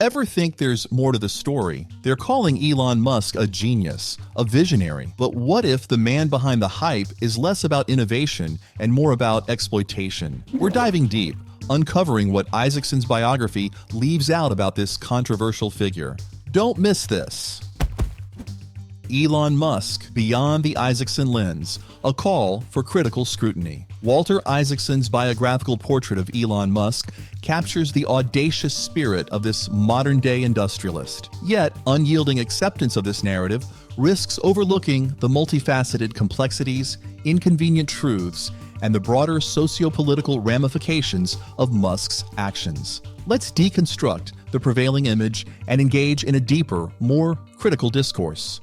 Ever think there's more to the story? They're calling Elon Musk a genius, a visionary. But what if the man behind the hype is less about innovation and more about exploitation? We're diving deep, uncovering what Isaacson's biography leaves out about this controversial figure. Don't miss this. Elon Musk, Beyond the Isaacson Lens, a call for critical scrutiny. Walter Isaacson's biographical portrait of Elon Musk captures the audacious spirit of this modern-day industrialist. Yet, unyielding acceptance of this narrative risks overlooking the multifaceted complexities, inconvenient truths, and the broader socio-political ramifications of Musk's actions. Let's deconstruct the prevailing image and engage in a deeper, more critical discourse.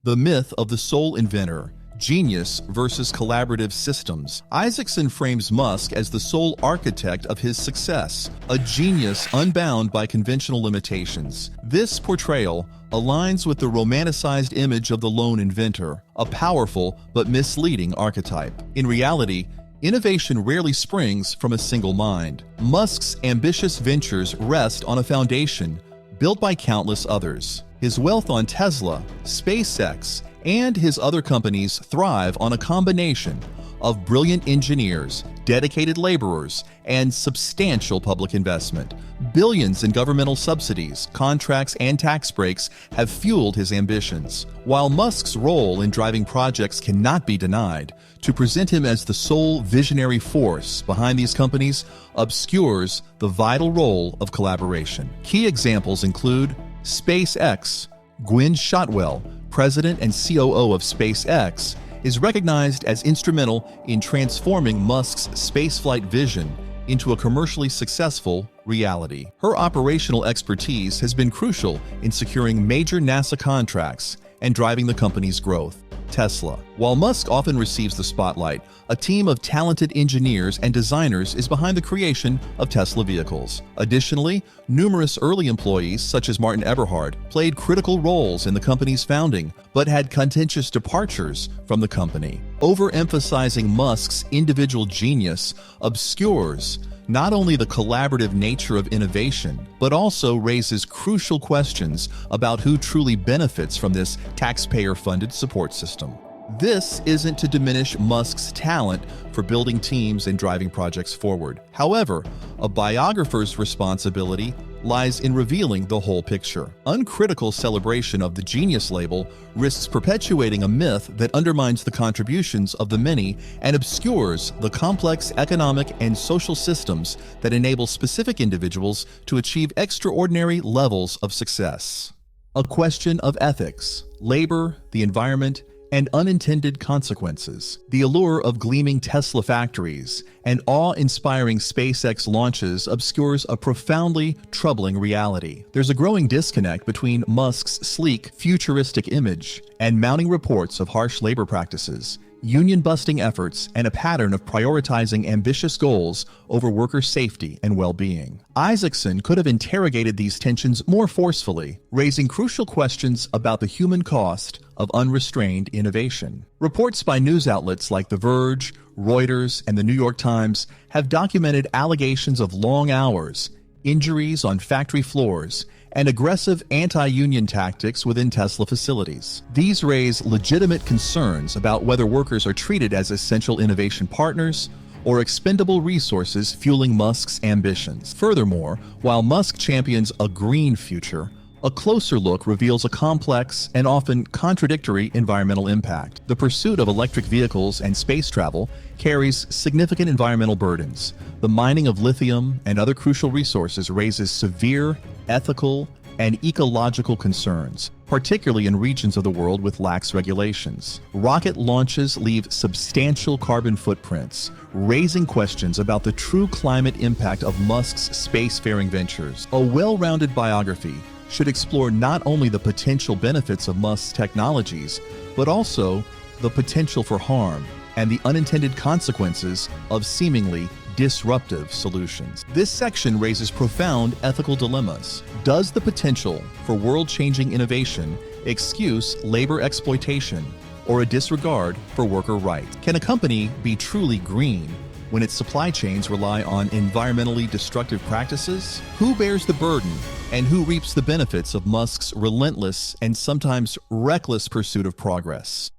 The myth of the sole inventor, genius versus collaborative systems. Isaacson frames Musk as the sole architect of his success, a genius unbound by conventional limitations. This portrayal aligns with the romanticized image of the lone inventor, a powerful but misleading archetype. In reality, innovation rarely springs from a single mind. Musk's ambitious ventures rest on a foundation built by countless others. His wealth on Tesla, SpaceX, and his other companies thrive on a combination of brilliant engineers, dedicated laborers, and substantial public investment. Billions in governmental subsidies, contracts, and tax breaks have fueled his ambitions. While Musk's role in driving projects cannot be denied, to present him as the sole visionary force behind these companies obscures the vital role of collaboration. Key examples include SpaceX. Gwynne Shotwell, president and COO of SpaceX, is recognized as instrumental in transforming Musk's spaceflight vision into a commercially successful reality. Her operational expertise has been crucial in securing major NASA contracts and driving the company's growth. Tesla. While Musk often receives the spotlight, a team of talented engineers and designers is behind the creation of Tesla vehicles. Additionally, numerous early employees, such as Martin Eberhard, played critical roles in the company's founding, but had contentious departures from the company. Overemphasizing Musk's individual genius obscures not only the collaborative nature of innovation, but also raises crucial questions about who truly benefits from this taxpayer-funded support system. This isn't to diminish Musk's talent for building teams and driving projects forward. However, a biographer's responsibility lies in revealing the whole picture. Uncritical celebration of the genius label risks perpetuating a myth that undermines the contributions of the many and obscures the complex economic and social systems that enable specific individuals to achieve extraordinary levels of success. A question of ethics, labor, the environment, and unintended consequences. The allure of gleaming Tesla factories and awe-inspiring SpaceX launches obscures a profoundly troubling reality. There's a growing disconnect between Musk's sleek, futuristic image and mounting reports of harsh labor practices, union-busting efforts, and a pattern of prioritizing ambitious goals over worker safety and well-being. Isaacson could have interrogated these tensions more forcefully, raising crucial questions about the human cost of unrestrained innovation. Reports by news outlets like The Verge, Reuters, and The New York Times have documented allegations of long hours, injuries on factory floors, and aggressive anti-union tactics within Tesla facilities. These raise legitimate concerns about whether workers are treated as essential innovation partners or expendable resources fueling Musk's ambitions. Furthermore, while Musk champions a green future, a closer look reveals a complex and often contradictory environmental impact. The pursuit of electric vehicles and space travel carries significant environmental burdens. The mining of lithium and other crucial resources raises severe ethical and ecological concerns, particularly in regions of the world with lax regulations. Rocket launches leave substantial carbon footprints, raising questions about the true climate impact of Musk's spacefaring ventures. A well-rounded biography should explore not only the potential benefits of Musk's technologies, but also the potential for harm and the unintended consequences of seemingly disruptive solutions. This section raises profound ethical dilemmas. Does the potential for world-changing innovation excuse labor exploitation or a disregard for worker rights? Can a company be truly green when its supply chains rely on environmentally destructive practices? Who bears the burden and who reaps the benefits of Musk's relentless and sometimes reckless pursuit of progress.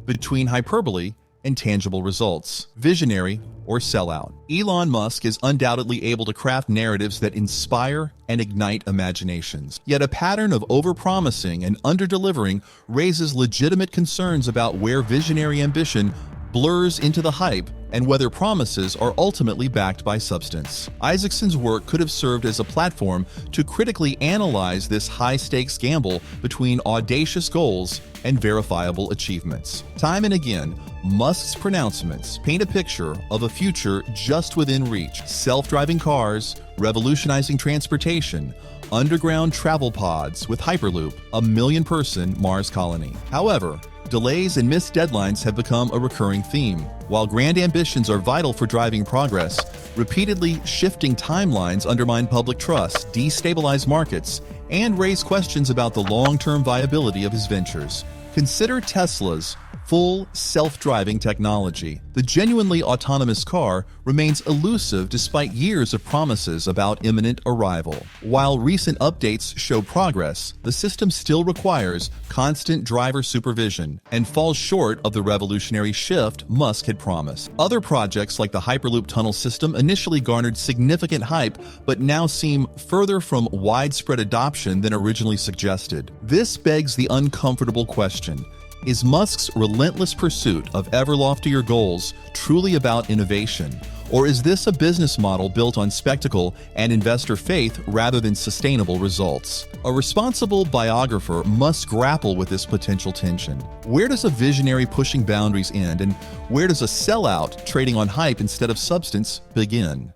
Between hyperbole and tangible results, visionary or sellout, Elon Musk is undoubtedly able to craft narratives that inspire and ignite imaginations. Yet a pattern of overpromising and underdelivering raises legitimate concerns about where visionary ambition blurs into the hype and whether promises are ultimately backed by substance. Isaacson's work could have served as a platform to critically analyze this high-stakes gamble between audacious goals and verifiable achievements. Time and again, Musk's pronouncements paint a picture of a future just within reach: self-driving cars, revolutionizing transportation, underground travel pods with Hyperloop, a million-person Mars colony. However, delays and missed deadlines have become a recurring theme. While grand ambitions are vital for driving progress, repeatedly shifting timelines undermine public trust, destabilize markets, and raise questions about the long-term viability of his ventures. Consider Tesla's full self-driving technology. The genuinely autonomous car remains elusive despite years of promises about imminent arrival. While recent updates show progress, the system still requires constant driver supervision and falls short of the revolutionary shift Musk had promised. Other projects like the Hyperloop tunnel system initially garnered significant hype, but now seem further from widespread adoption than originally suggested. This begs the uncomfortable question: is Musk's relentless pursuit of ever loftier goals truly about innovation? Or is this a business model built on spectacle and investor faith rather than sustainable results? A responsible biographer must grapple with this potential tension. Where does a visionary pushing boundaries end, and where does a sellout trading on hype instead of substance begin?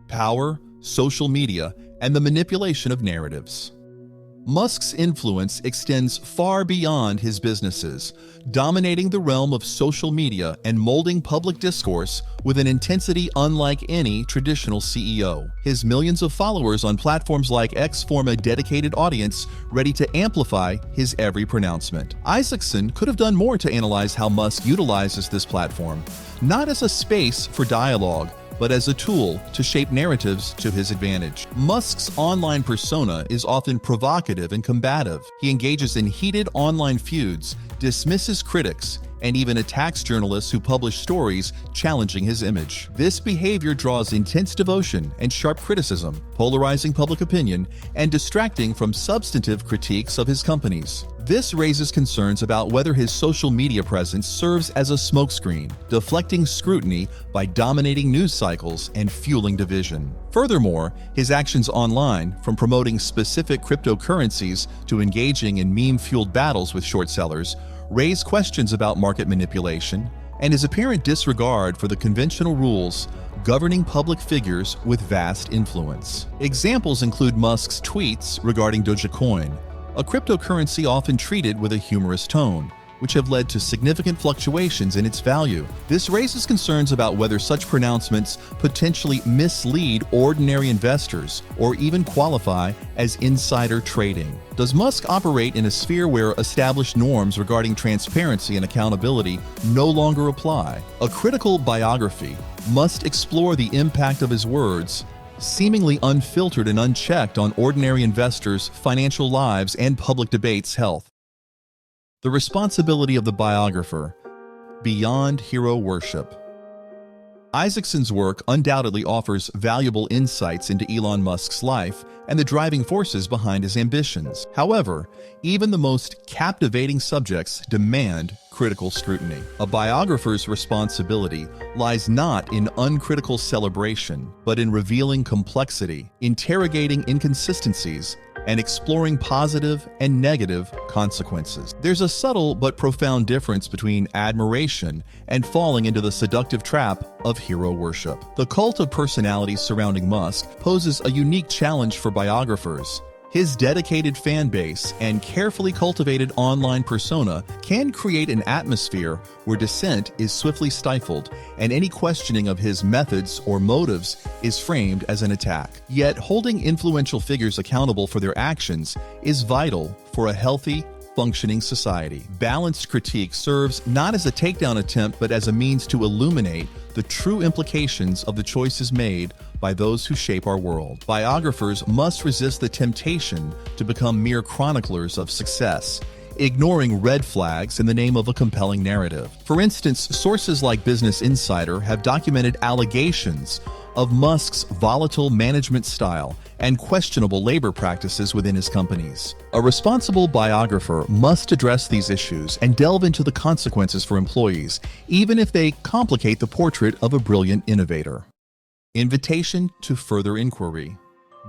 Power, social media, and the manipulation of narratives. Musk's influence extends far beyond his businesses, dominating the realm of social media and molding public discourse with an intensity unlike any traditional CEO. His millions of followers on platforms like X form a dedicated audience ready to amplify his every pronouncement. Isaacson could have done more to analyze how Musk utilizes this platform, not as a space for dialogue, but as a tool to shape narratives to his advantage. Musk's online persona is often provocative and combative. He engages in heated online feuds, dismisses critics, and even attacks journalists who publish stories challenging his image. This behavior draws intense devotion and sharp criticism, polarizing public opinion and distracting from substantive critiques of his companies. This raises concerns about whether his social media presence serves as a smokescreen, deflecting scrutiny by dominating news cycles and fueling division. Furthermore, his actions online, from promoting specific cryptocurrencies to engaging in meme-fueled battles with short sellers, raise questions about market manipulation and his apparent disregard for the conventional rules governing public figures with vast influence. Examples include Musk's tweets regarding Dogecoin, a cryptocurrency often treated with a humorous tone, which have led to significant fluctuations in its value. This raises concerns about whether such pronouncements potentially mislead ordinary investors or even qualify as insider trading. Does Musk operate in a sphere where established norms regarding transparency and accountability no longer apply? A critical biography must explore the impact of his words, seemingly unfiltered and unchecked, on ordinary investors' financial lives and public debates' health. The responsibility of the biographer. Beyond hero worship. Isaacson's work undoubtedly offers valuable insights into Elon Musk's life and the driving forces behind his ambitions. However, even the most captivating subjects demand critical scrutiny. A biographer's responsibility lies not in uncritical celebration, but in revealing complexity, interrogating inconsistencies, and exploring positive and negative consequences. There's a subtle but profound difference between admiration and falling into the seductive trap of hero worship. The cult of personality surrounding Musk poses a unique challenge for biographers. His dedicated fan base and carefully cultivated online persona can create an atmosphere where dissent is swiftly stifled and any questioning of his methods or motives is framed as an attack. Yet, holding influential figures accountable for their actions is vital for a healthy, functioning society. Balanced critique serves not as a takedown attempt, but as a means to illuminate the true implications of the choices made by those who shape our world. Biographers must resist the temptation to become mere chroniclers of success, ignoring red flags in the name of a compelling narrative. For instance, sources like Business Insider have documented allegations of Musk's volatile management style and questionable labor practices within his companies. A responsible biographer must address these issues and delve into the consequences for employees, even if they complicate the portrait of a brilliant innovator. Invitation to further inquiry.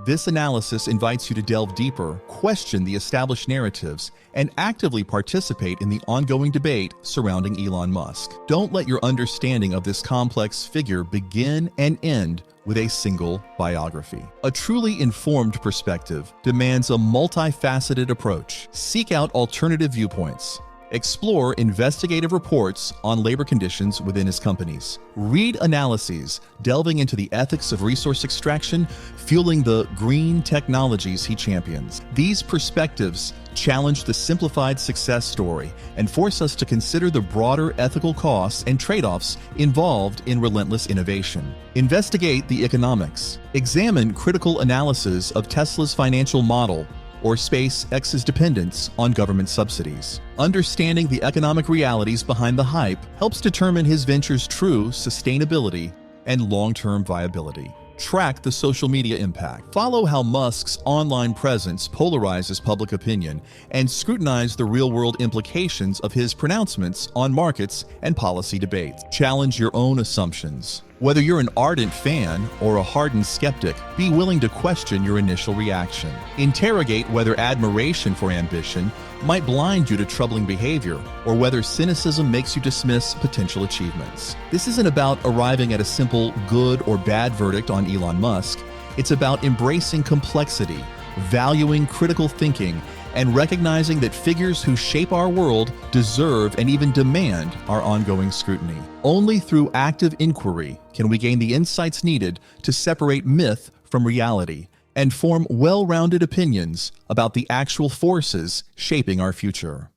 This analysis invites you to delve deeper, question the established narratives, and actively participate in the ongoing debate surrounding Elon Musk. Don't let your understanding of this complex figure begin and end with a single biography. A truly informed perspective demands a multifaceted approach. Seek out alternative viewpoints. Explore investigative reports on labor conditions within his companies. Read analyses delving into the ethics of resource extraction, fueling the green technologies he champions. These perspectives challenge the simplified success story and force us to consider the broader ethical costs and trade-offs involved in relentless innovation. Investigate the economics. Examine critical analysis of Tesla's financial model or SpaceX's dependence on government subsidies. Understanding the economic realities behind the hype helps determine his venture's true sustainability and long-term viability. Track the social media impact. Follow how Musk's online presence polarizes public opinion and scrutinize the real-world implications of his pronouncements on markets and policy debates. Challenge your own assumptions. Whether you're an ardent fan or a hardened skeptic, be willing to question your initial reaction. Interrogate whether admiration for ambition might blind you to troubling behavior, or whether cynicism makes you dismiss potential achievements. This isn't about arriving at a simple good or bad verdict on Elon Musk. It's about embracing complexity, valuing critical thinking, and recognizing that figures who shape our world deserve and even demand our ongoing scrutiny. Only through active inquiry can we gain the insights needed to separate myth from reality and form well-rounded opinions about the actual forces shaping our future.